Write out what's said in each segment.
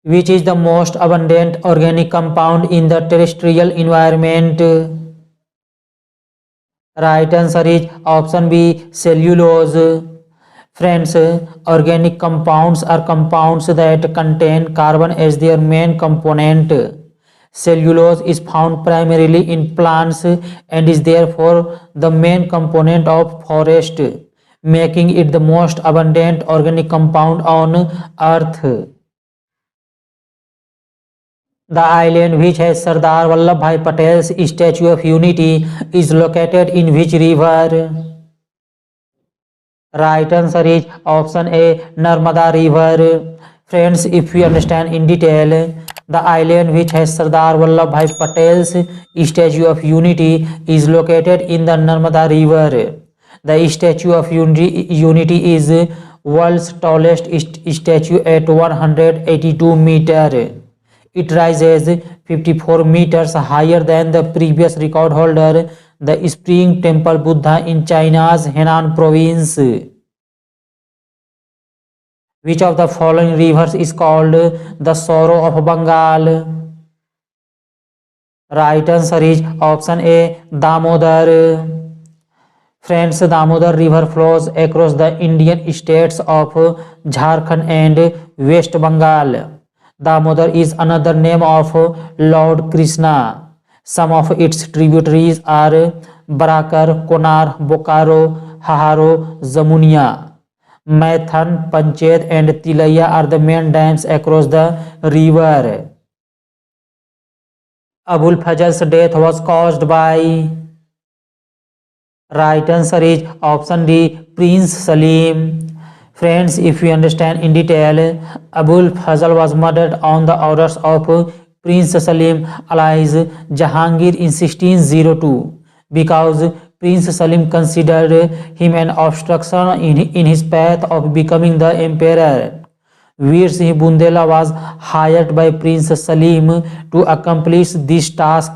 Which is the most abundant organic compound in the terrestrial environment? Right answer is option B, cellulose. Friends, organic compounds are compounds that contain carbon as their main component. Cellulose is found primarily in plants and is therefore the main component of forest, making it the most abundant organic compound on Earth. The island which has Sardar Vallabhbhai Patel's Statue of Unity is located in which river? Right answer is option A, Narmada River. Friends, if we understand in detail, the island which has Sardar Vallabhbhai Patel's Statue of Unity is located in the Narmada River. The Statue of Unity is world's tallest statue at 182 meters. It rises 54 meters higher than the previous record holder, the Spring Temple Buddha in China's Henan province. Which of the following rivers is called the Sorrow of Bengal? Right answer is option A, Damodar. Friends, Damodar river flows across the Indian states of Jharkhand and West Bengal. Damodar is another name of Lord Krishna. Some of its tributaries are Barakar, Konar, Bokaro, Haharo, Jamunia. Maithan, Panchet and Tilaiya are the main dams across the river. Abul Fazl's death was caused by? Right answer is option D, Prince Salim. Friends, if we understand in detail, Abul Fazl was murdered on the orders of Prince Salim alias Jahangir in 1602 because Prince Salim considered him an obstruction in his path of becoming the emperor. Veer Singh Bundela was hired by Prince Salim to accomplish this task.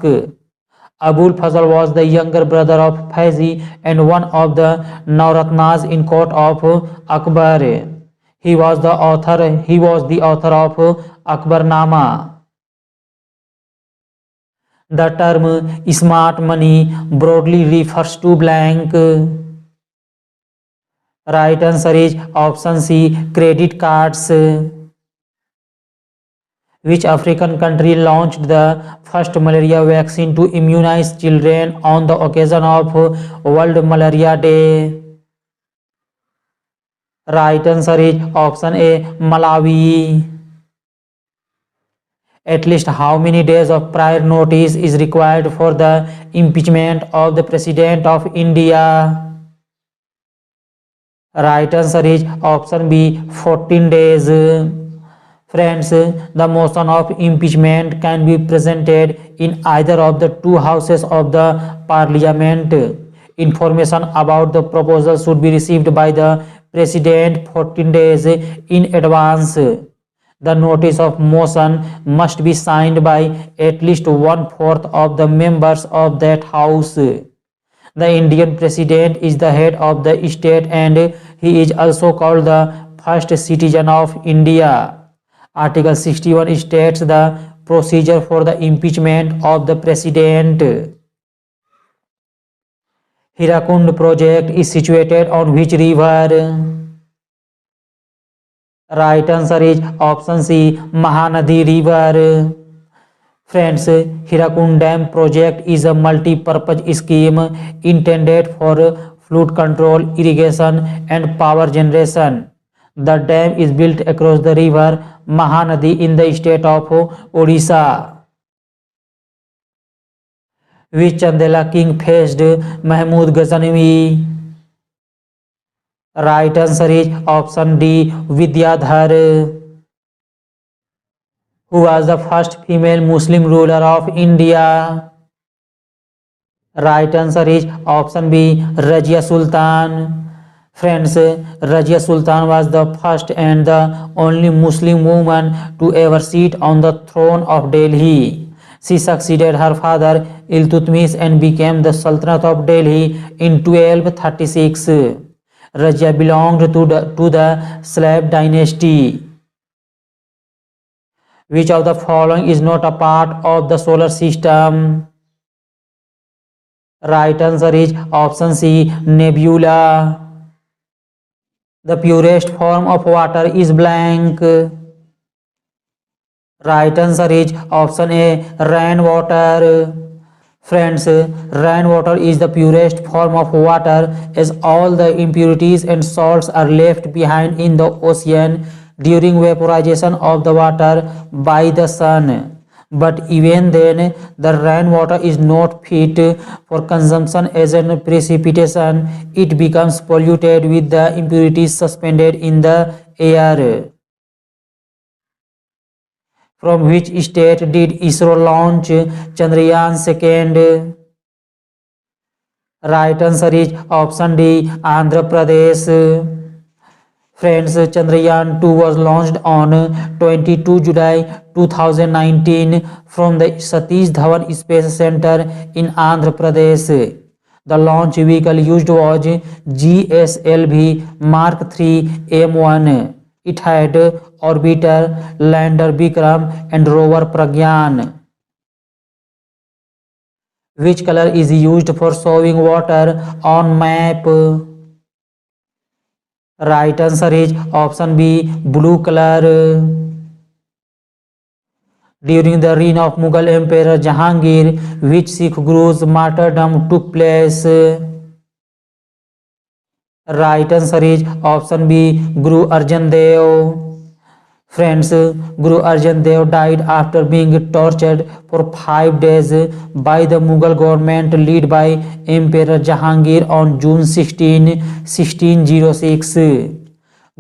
Abul Fazl was the younger brother of Faizi and one of the Navratnas in court of Akbar. He was the author of Akbarnama. The term smart money broadly refers to blank. Right answer is option C, credit cards. Which African country launched the first malaria vaccine to immunize children on the occasion of World Malaria Day? Right answer is option A, Malawi. At least how many days of prior notice is required for the impeachment of the President of India? Right answer is option B, 14 days. Friends, the motion of impeachment can be presented in either of the two houses of the parliament. Information about the proposal should be received by the president 14 days in advance. The notice of motion must be signed by at least 1/4 of the members of that house. The Indian president is the head of the state and he is also called the first citizen of India. Article 61 states the procedure for the impeachment of the president. Hirakund project is situated on which river? Right answer is option C, Mahanadi river. Friends, Hirakund Dam project is a multi-purpose scheme intended for flood control, irrigation and power generation. The dam is built across the river Mahanadi in the state of Odisha. Which Chandela king faced Mahmud Ghaznavi? Right answer is option D, Vidyadhar. Who was the first female Muslim ruler of India? Right answer is option B, Razia Sultan. Friends, Razia Sultan was the first and the only Muslim woman to ever sit on the throne of Delhi. She succeeded her father Iltutmish and became the Sultanate of Delhi in 1236. Razia belonged to the Slav dynasty. Which of the following is not a part of the solar system? Right answer is option C, nebula. The purest form of water is blank. Right answer is option A, rainwater. Friends, rainwater is the purest form of water as all the impurities and salts are left behind in the ocean during vaporization of the water by the sun. But even then, the rainwater is not fit for consumption as a precipitation. It becomes polluted with the impurities suspended in the air. From which state did ISRO launch Chandrayaan 2? Right answer is option D, Andhra Pradesh. Friends, Chandrayaan 2 was launched on 22 July 2019 from the Satish Dhawan Space Center in Andhra Pradesh. The launch vehicle used was GSLV Mark III M1. It had orbiter, lander Vikram and rover Pragyan. Which color is used for showing water on map? Right answer is option B, blue color. During the reign of Mughal Emperor Jahangir, which Sikh Guru's martyrdom took place? Right answer is option B, Guru Arjan Dev. Friends, Guru Arjan Dev died after being tortured for 5 days by the Mughal government led by Emperor Jahangir on June 16, 1606.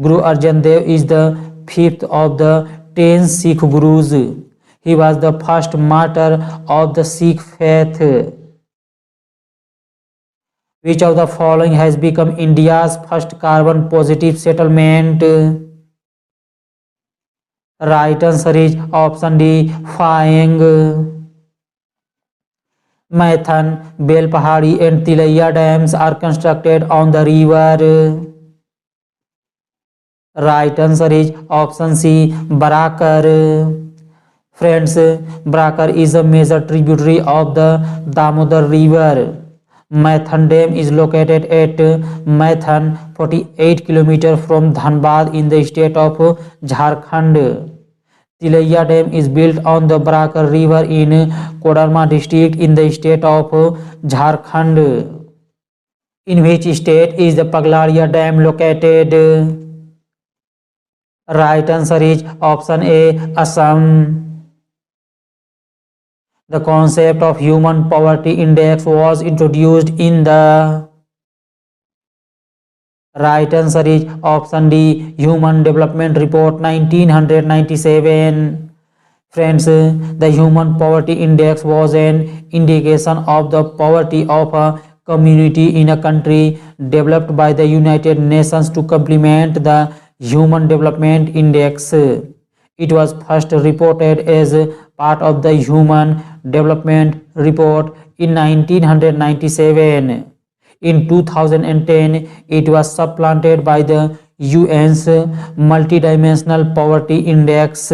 Guru Arjan Dev is the fifth of the 10 Sikh Gurus. He was the first martyr of the Sikh faith. Which of the following has become India's first carbon positive settlement? Right answer is option D, Phaeng. Maithan, Belpahari and Tilaiya dams are constructed on the river. Right answer is option C, Barakar. Friends, Barakar is a major tributary of the Damodar river. Maithan Dam is located at Maithan, 48 km from Dhanbad in the state of Jharkhand. Tilaiya Dam is built on the Barakar river in Kodarma district in the state of Jharkhand. In which state is the Paglaria Dam located? Right answer is option A, Assam. The concept of Human Poverty Index was introduced in the... Right answer is option D, Human Development Report 1997. Friends, the Human Poverty Index was an indication of the poverty of a community in a country developed by the United Nations to complement the Human Development Index. It was first reported as part of the Human Development Report in 1997. In 2010, it was supplanted by the UN's Multidimensional Poverty Index.